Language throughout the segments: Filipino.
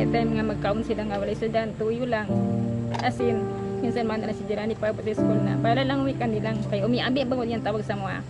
time nga magkaon sila nga wala sudan, tuyo lang. As in, minsan man na si Jelani pa sa school na, para lang weekend nilang, kay umiabi ba yan tawag sa mga.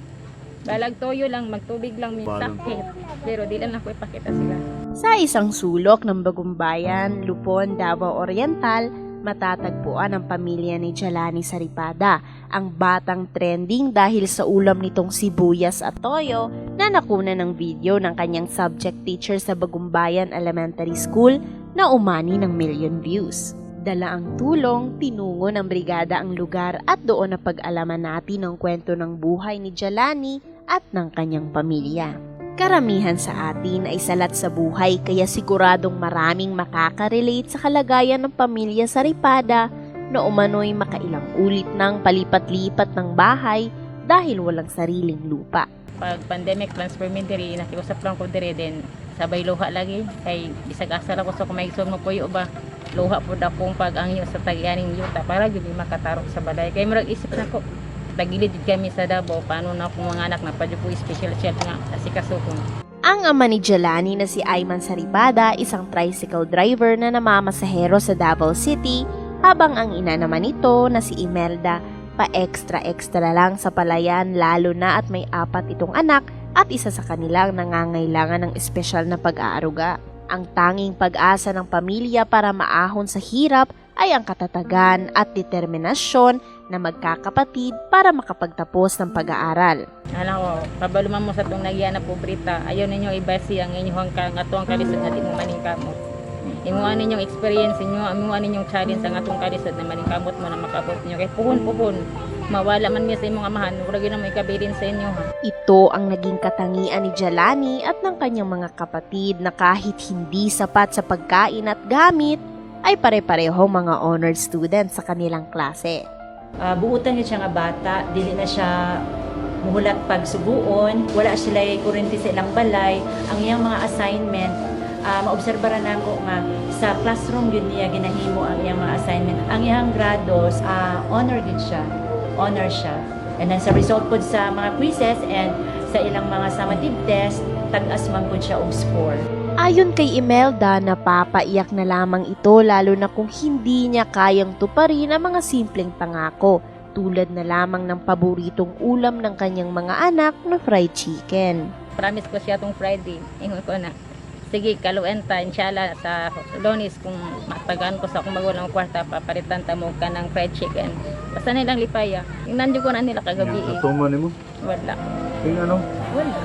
Balag toyo lang, magtubig lang, may sakit. Pero di lang ako ipakita sila. Sa isang sulok ng Bagumbayan, Lupon, Davao Oriental, matatagpuan ang pamilya ni Jelani Saripada, ang batang trending dahil sa ulam nitong sibuyas at toyo na nakuna ng video ng kanyang subject teacher sa Bagumbayan Elementary School na umani ng million views. Dala ang tulong, tinungo ng brigada ang lugar at doon na pag-alaman natin ang kwento ng buhay ni Jelani at ng kanyang pamilya. Karamihan sa atin ay salat sa buhay kaya siguradong maraming makaka-relate sa kalagayan ng pamilya Saripada na umano'y makailang ulit ng palipat-lipat ng bahay dahil walang sariling lupa. Pag pandemic, transfer me diri, nakiusap lang ko diri din, sabay luha lagi, kay bisag asal ako sa kumaigsoon mo puyo ba, luha po akong pag-angyo sa tagyaning yuta para gini makatarok sa balay. Kay murag isip na ko, tagilid kami sa Davao, paano na akong mga anak na padyo po special child nga asikasukon. Ang ama ni Jelani na si Ayman Saripada, isang tricycle driver na namamasahero sa Davao City, habang ang ina naman nito na si Imelda, pa-extra-extra lang sa palayan lalo na at may 4 itong anak at isa sa kanilang nangangailangan ng espesyal na pag-aaruga. Ang tanging pag-asa ng pamilya para maahon sa hirap ay ang katatagan at determinasyon na magkakapatid para makapagtapos ng pag-aaral. Alam ko, pabaluman mo sa itong nagyan na pobrita, ayaw ninyo ibasi ang inyong atong kalisod na di mo maningkamot. Imuha ninyong experience ninyo, imuha ninyong challenge ang atong kalisod na maningkamot mo na makabot ninyo. Kaya puhon, mawala man niya sa imong amahan, wala yun na may kabilin sa inyo. Ha? Ito ang naging katangian ni Jelani at ng kanyang mga kapatid na kahit hindi sapat sa pagkain at gamit, ay pare-parehong mga honored students sa kanilang klase. Buutan niya siya nga bata, dili na siya muhulat pag suguon, wala sila kurente sa ilang balay. Ang iyang mga assignment, maobserbaran nako nga sa classroom yun niya ginahimo ang iyang mga assignment. Ang iyang grados, honor siya. And then sa result po sa mga quizzes and sa ilang mga summative test, tag-as man po siya og score. Ayon kay Imelda, napapaiyak na lamang ito lalo na kung hindi niya kayang tuparin ang mga simpleng pangako, tulad na lamang ng paboritong ulam ng kanyang mga anak na fried chicken. Promise ko siya itong Friday, ingon ko na, sige, kaluenta, inshallah, sa Lunes, kung matagaan ko sa kung magulang kwarta, papalitan tamo ka ng fried chicken. Basta nilang lipaya. Yung nandiyo ko na nila kagabi eh. Natuman mo? Wala. Yung ano? Wala.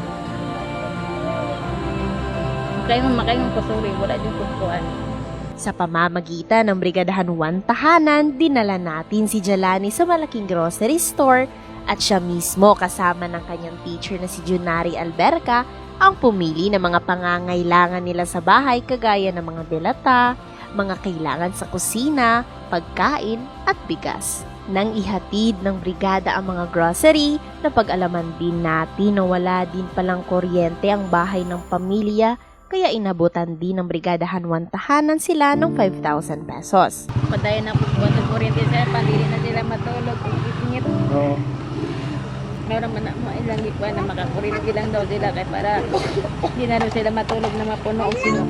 Makayong kusuri, wala yung kukuan. Sa pamamagitan ng Brigadahan 1 Tahanan, dinala natin si Jelani sa malaking grocery store at siya mismo kasama ng kanyang teacher na si Junari Alberca ang pumili ng mga pangangailangan nila sa bahay kagaya ng mga delata, mga kailangan sa kusina, pagkain at bigas. Nang ihatid ng brigada ang mga grocery, napag-alaman din natin na wala din palang kuryente ang bahay ng pamilya, kaya inabutan din ng Brigadahan 1 Tahanan sila ng 5,000 pesos. Padayon na po buwan ng kuryente sir, pagili na sila matulog kung isingit. Oo. Meron man na ilang ikuan na makakuryente lang daw sila kaya para hindi na sila matulog na mapuno o sino.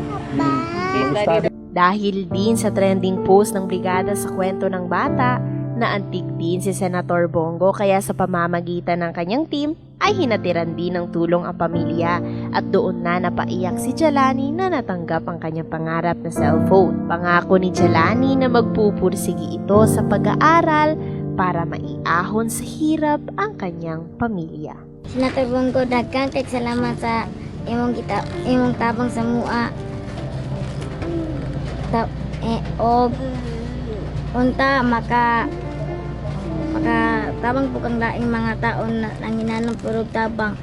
Dahil din sa trending post ng brigada sa kwento ng bata, naantig din si Senator Bongo kaya sa pamamagitan ng kanyang team ay hinatiran din ng tulong ang pamilya at doon na napaiyak si Jelani na natanggap ang kanyang pangarap na cellphone. Pangako ni Jelani na magpupursigi ito sa pag-aaral para maiahon sa hirap ang kanyang pamilya. Senator Bongo, daghan kay salamat sa imong tabang sa mua. Og unta tabang po kang laing mga taon na nanginanong purog tabang.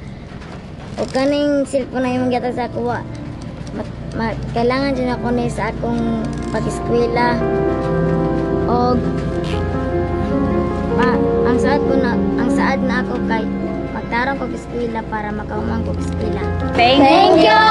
O kaning cellphone na imong gata sa kuha. Kailangan dyan ako ni sa akong pag-eskwela. Og ang saad na ako kay magtarong ko eskwela para makahumang ko eskwela. Thank you!